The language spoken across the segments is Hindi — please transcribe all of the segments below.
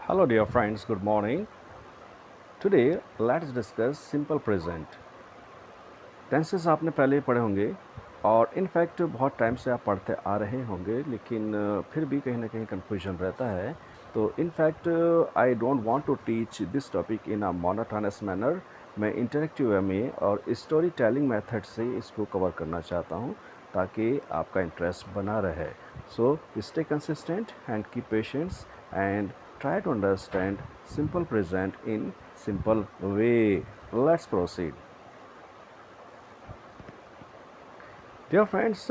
Hello, dear friends, good morning. Today, let's discuss simple present. Tenses आपने पहले ही पढ़े होंगे और इनफैक्ट बहुत टाइम से आप पढ़ते आ रहे होंगे लेकिन फिर भी कहीं ना कहीं कन्फ्यूजन रहता है तो in fact I don't want to teach this topic in a monotonous manner. मैं इंटरेक्टिव वे में और स्टोरी टेलिंग मेथड से इसको कवर करना चाहता हूँ ताकि आपका इंटरेस्ट बना रहे। So stay consistent and keep patience and try to understand simple present in simple way. Let's proceed. Dear friends,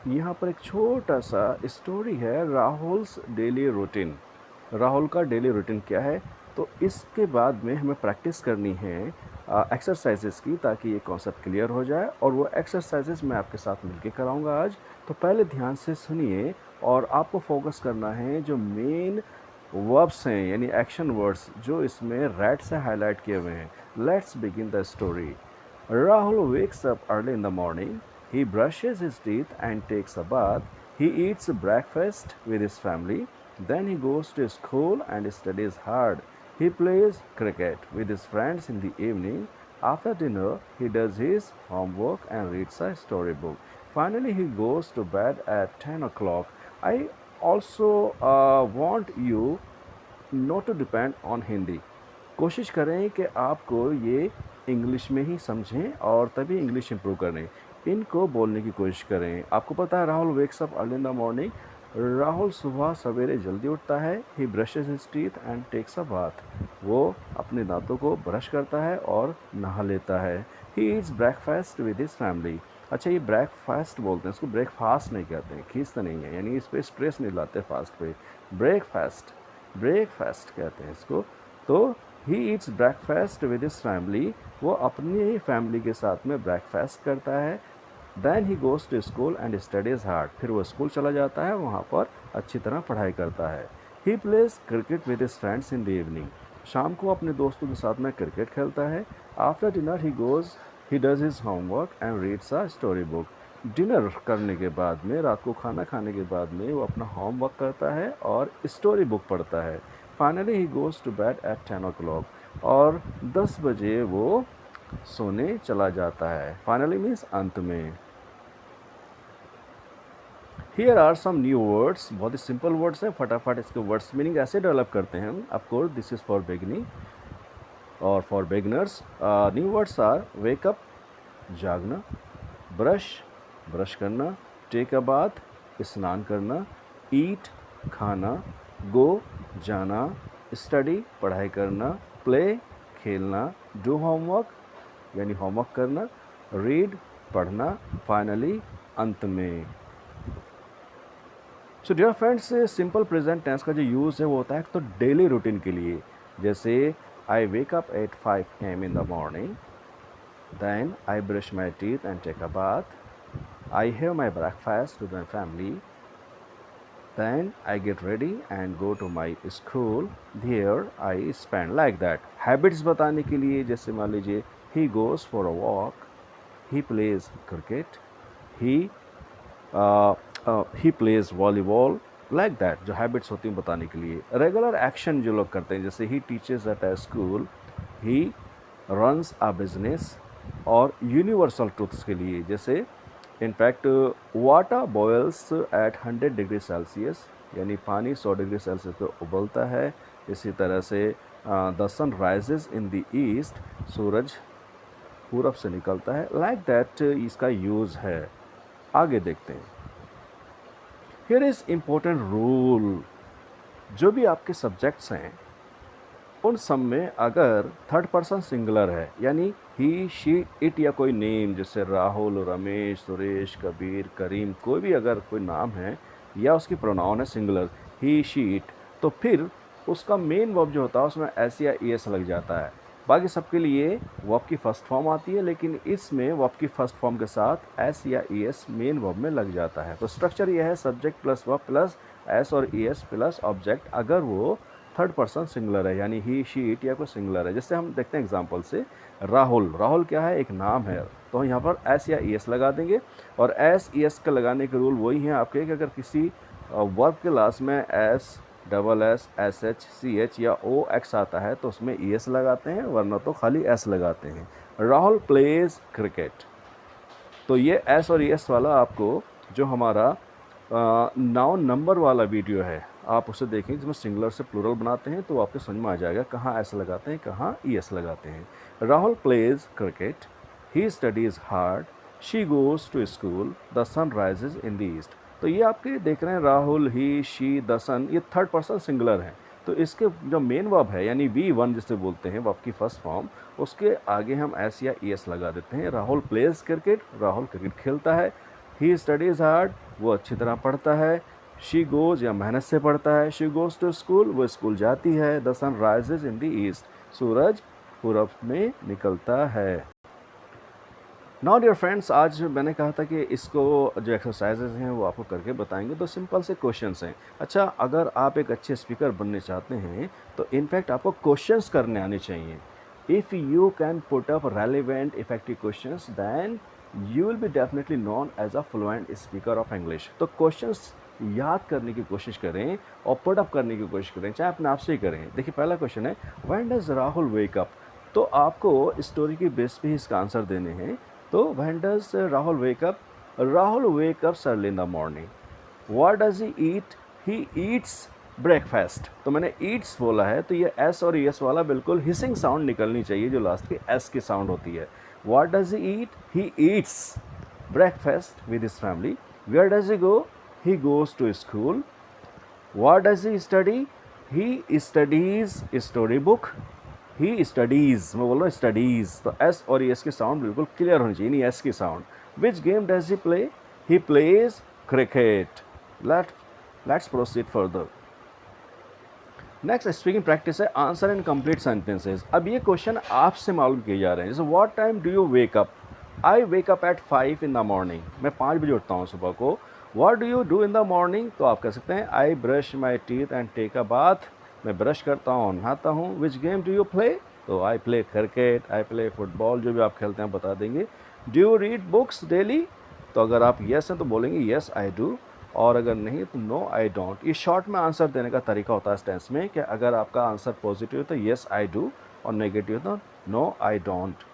यहाँ पर एक छोटा सा स्टोरी है राहुल्स डेली रूटीन। राहुल का डेली रूटीन क्या है, तो इसके बाद में हमें प्रैक्टिस करनी है एक्सरसाइजेस की ताकि ये कॉन्सेप्ट क्लियर हो जाए और वो एक्सरसाइजेस मैं आपके साथ मिलके कराऊंगा आज। तो पहले ध्यान से सुनिए और आपको फोकस करना है जो मेन वर्ब्स हैं यानी एक्शन वर्ड्स जो इसमें रेड से हाईलाइट किए हुए हैं। Let's begin the story. Rahul wakes up early in the morning. He brushes his teeth and takes a bath. He eats breakfast with his family. Then he goes to school and studies hard. He plays cricket with his friends in the evening. After dinner, he does his homework and reads a storybook. Finally, he goes to bed at 10 o'clock. I also want you not to depend on Hindi. कोशिश करें कि आपको ये इंग्लिश में ही समझें और तभी इंग्लिश इम्प्रूव करें। इनको बोलने की कोशिश करें। आपको पता है Rahul wakes up early in the morning. Rahul सुबह सवेरे जल्दी उठता है। He brushes his teeth and takes a bath. वो अपने दांतों को ब्रश करता है और नहा लेता है। ही eats breakfast with his family. अच्छा, ये ब्रेकफास्ट बोलते हैं, इसको ब्रेकफास्ट नहीं कहते हैं, खींचते नहीं है, यानी इस पर स्ट्रेस नहीं लाते फास्ट पे। ब्रेकफास्ट ब्रेकफास्ट कहते हैं इसको। तो he eats breakfast with his family. वो अपनी फैमिली के साथ में ब्रेकफास्ट करता है। Then he goes to school and studies hard. फिर वो स्कूल चला जाता है, वहाँ पर अच्छी तरह पढ़ाई करता है। He plays cricket with his friends in the evening. शाम को अपने दोस्तों के साथ में क्रिकेट खेलता है। After dinner he does his homework and reads a story book. Dinner करने के बाद में, रात को खाना खाने के बाद में वो अपना होमवर्क करता है और स्टोरी बुक पढ़ता है। Finally he goes to bed at 10 o'clock और 10 बजे वो सोने चला जाता है। फाइनली मीन्स अंत में। Here are some new words. बहुत ही सिंपल वर्ड्स हैं, फटाफट इसके वर्ड्स मीनिंग ऐसे डेवलप करते हैं हम। Of course this is for beginning और for beginners. New words are wake up जागना, ब्रश ब्रश करना, टेक अ बाथ स्नान करना, ईट खाना, गो जाना, स्टडी पढ़ाई करना, प्ले खेलना, डू होमवर्क यानी होमवर्क करना, रीड पढ़ना, फाइनली अंत में। So dear friends, simple present tense का जो यूज़ है वो होता है तो डेली रूटीन के लिए। जैसे I wake up at 5 AM in the morning, then I brush my teeth and take a bath, I have my breakfast with my family. Then I get ready and go to my school. There I spend like that. Habits बताने के लिए जैसे मान लीजिए he goes for a walk, he plays cricket, he he plays volleyball like that. जो habits होती हैं बताने के लिए। Regular action जो लोग करते हैं जैसे he teaches at a school, he runs a business और universal truths के लिए जैसे in fact water boils at 100 degree Celsius यानी पानी 100 डिग्री सेल्सियस पर उबलता है। इसी तरह से the sun rises in the east, सूरज पूरब से निकलता है। लाइक दैट इसका यूज़ है। आगे देखते हैं। Here is important rule. जो भी आपके सब्जेक्ट्स हैं उन सब में अगर थर्ड पर्सन सिंगुलर है यानी ही शी इट या कोई नेम जैसे राहुल, रमेश, सुरेश, कबीर, करीम, कोई भी अगर कोई नाम है या उसकी प्रोनाउन है सिंगुलर ही शी इट, तो फिर उसका मेन वर्ब जो होता है उसमें एस या ई एस लग जाता है। बाकी सबके लिए वर्ब की फर्स्ट फॉर्म आती है लेकिन इसमें वर्ब की फर्स्ट फॉर्म के साथ एस या ई एस मेन वर्ब में लग जाता है। तो स्ट्रक्चर ये है subject plus verb plus S और ई एस प्लस ऑब्जेक्ट अगर वो थर्ड पर्सन सिंगुलर है यानी ही शी इट या कोई सिंगुलर है। जैसे हम देखते हैं एग्जांपल से राहुल। राहुल क्या है, एक नाम है, तो यहाँ पर एस या ई एस लगा देंगे और एस ई एस का लगाने के रूल वही हैं आपके कि अगर किसी वर्ब के लास्ट में S double S, S H, C H या ओ एक्स आता है तो उसमें ई एस लगाते हैं, वरना तो खाली एस लगाते हैं। राहुल प्लेज क्रिकेट, तो ये एस और एस वाला आपको जो हमारा नाउन नंबर वाला वीडियो है आप उसे देखें, जिसमें सिंगुलर से प्लूरल बनाते हैं, तो आपको समझ में आ जाएगा कहाँ एस लगाते हैं, कहाँ ई एस लगाते हैं। Rahul plays cricket, he studies hard, she goes to school, the sun rises in the east. तो ये आपके देख रहे हैं Rahul, he, she, the sun, ये थर्ड पर्सन सिंगुलर है। तो इसके जो मेन वर्ब है यानी V1 जिसे बोलते हैं वर्ब की फर्स्ट फॉर्म, उसके आगे हम एस या ई एस लगा देते हैं। Rahul plays cricket, Rahul cricket खेलता है। ही स्टडीज़ हार्ड, वो अच्छी तरह पढ़ता है। शी गोज़ या मेहनत से पढ़ता है। शी गोज़ टू स्कूल, वो स्कूल जाती है। The sun rises in the east, सूरज पूरब में निकलता है। नाउ डियर फ्रेंड्स, आज मैंने कहा था कि इसको जो एक्सरसाइजेज हैं वो आपको करके बताएंगे। तो सिंपल से क्वेश्चंस हैं। अच्छा, अगर आप एक अच्छे स्पीकर बनने चाहते हैं तो इनफैक्ट आपको क्वेश्चंस करने आने चाहिए। If you can put up relevant effective questions then you will be definitely known as a fluent speaker of English. तो क्वेश्चंस याद करने की कोशिश करें और पुट अप करने की कोशिश करें, चाहे अपने आप से ही करें। देखिए, पहला क्वेश्चन है, when does Rahul wake up? तो आपको स्टोरी की बेस पे ही इसका आंसर देने हैं। तो when does Rahul wake up? Rahul wake up early in the morning. What does he eat? He eats breakfast. तो मैंने eats बोला है तो ये s और es वाला बिल्कुल हिसिंग साउंड निकलनी चाहिए जो लास्ट की s की साउंड होती है। What does he eat? He eats breakfast with his family. Where does he go? He goes to school. What does he study? He studies storybook. He studies, मैं बोल रहा हूँ स्टडीज़, तो एस और एस की साउंड बिल्कुल क्लियर होनी चाहिए, नहीं एस की sound. Which game does he play? He plays cricket. Let's proceed further. Next speaking practice है आंसर इन कंप्लीट सेंटेंसेज। अब ये क्वेश्चन आपसे मालूम किए जा रहे हैं। जैसे what time do you wake up? I wake up at 5 in the morning. मैं 5 बजे उठता हूँ सुबह को। What do you do in the morning? तो आप कह सकते हैं I brush my teeth and take a bath. मैं ब्रश करता हूँ, नहाता हूँ। Which game do you play? तो I play cricket, I play football, जो भी आप खेलते हैं बता देंगे। Do you read books daily? तो अगर आप येस हैं तो बोलेंगे येस आई डू, और अगर नहीं तो नो आई डोंट। ये शॉर्ट में आंसर देने का तरीका होता है इस टेंस में कि अगर आपका आंसर पॉजिटिव है तो येस आई डू और नेगेटिव तो no I don't.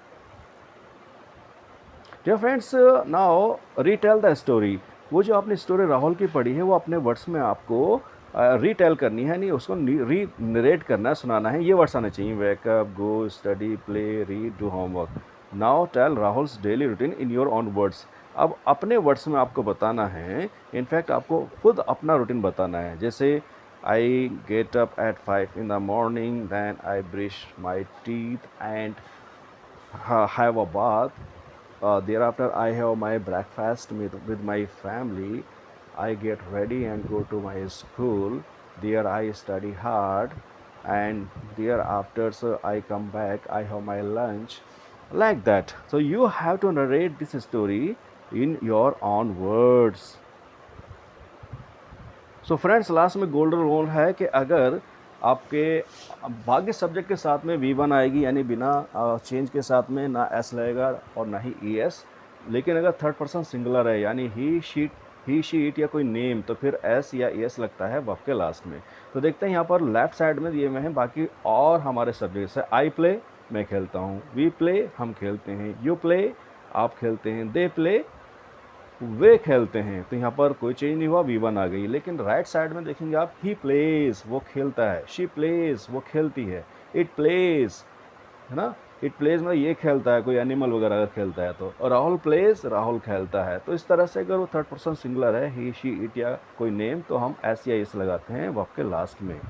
Dear friends, now retell the story. वो जो आपने स्टोरी राहुल की पढ़ी है वो अपने वर्ड्स में आपको रीटेल करनी है, नहीं उसको री नरेट करना है, सुनाना है। ये वर्ड्स आने चाहिए, wake up, go, study, play, read, do homework. Now tell Rahul's daily routine in your own words. अब अपने वर्ड्स में आपको बताना है, इनफैक्ट आपको खुद अपना रूटीन बताना है। जैसे I get up at 5 in the morning, then I brush my teeth and have a bath. Thereafter, I have my breakfast with my family. I get ready and go to my school. There, I study hard, and thereafter, so I come back. I have my lunch, like that. So you have to narrate this story in your own words. So friends, last में गोल्डन रूल है कि अगर आपके बाकी सब्जेक्ट के साथ में V1 आएगी, यानी बिना चेंज के साथ में ना एस लगेगा और ना ही ई एस, लेकिन अगर थर्ड पर्सन सिंगुलर है यानी ही शी इट या कोई नेम, तो फिर एस या एस लगता है वर्ब के लास्ट में। तो देखते हैं यहाँ पर लेफ्ट साइड में दिए हुए हैं बाकी और हमारे सब्जेक्ट्स है। आई प्ले, मैं खेलता हूँ। वी प्ले, हम खेलते हैं। यू प्ले, आप खेलते हैं। दे प्ले, वे खेलते हैं। तो यहाँ पर कोई चेंज नहीं हुआ, V1 आ गई। लेकिन राइट साइड में देखेंगे आप, ही प्लेज, वो खेलता है। शी प्लेज, वो खेलती है। इट प्लेज, है ना, इट प्लेज में ये खेलता है, कोई एनिमल वगैरह अगर खेलता है तो। और राहुल प्लेज, राहुल खेलता है। तो इस तरह से अगर वो थर्ड पर्सन सिंगुलर है, ही, शी, इट या कोई नेम, तो हम एस या इस लगाते हैं वर्ब के लास्ट में।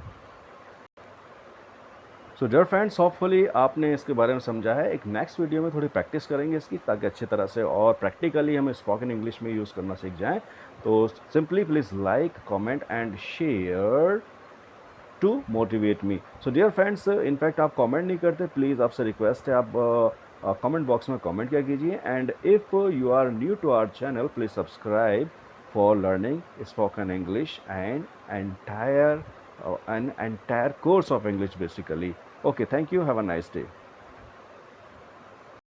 सो डियर फ्रेंड्स, होपफुली आपने इसके बारे में समझा है। एक नेक्स्ट वीडियो में थोड़ी प्रैक्टिस करेंगे इसकी, ताकि अच्छी तरह से और प्रैक्टिकली हम स्पोकन इंग्लिश में यूज़ करना सीख जाएं। तो simply please like, comment and share to motivate me. So dear friends, in fact आप कमेंट नहीं करते, प्लीज़ आपसे रिक्वेस्ट है, आप कमेंट बॉक्स में कमेंट किया कीजिए। And if you are new to our channel, please subscribe for learning spoken English and entire course of English basically. Okay, thank you. Have a nice day.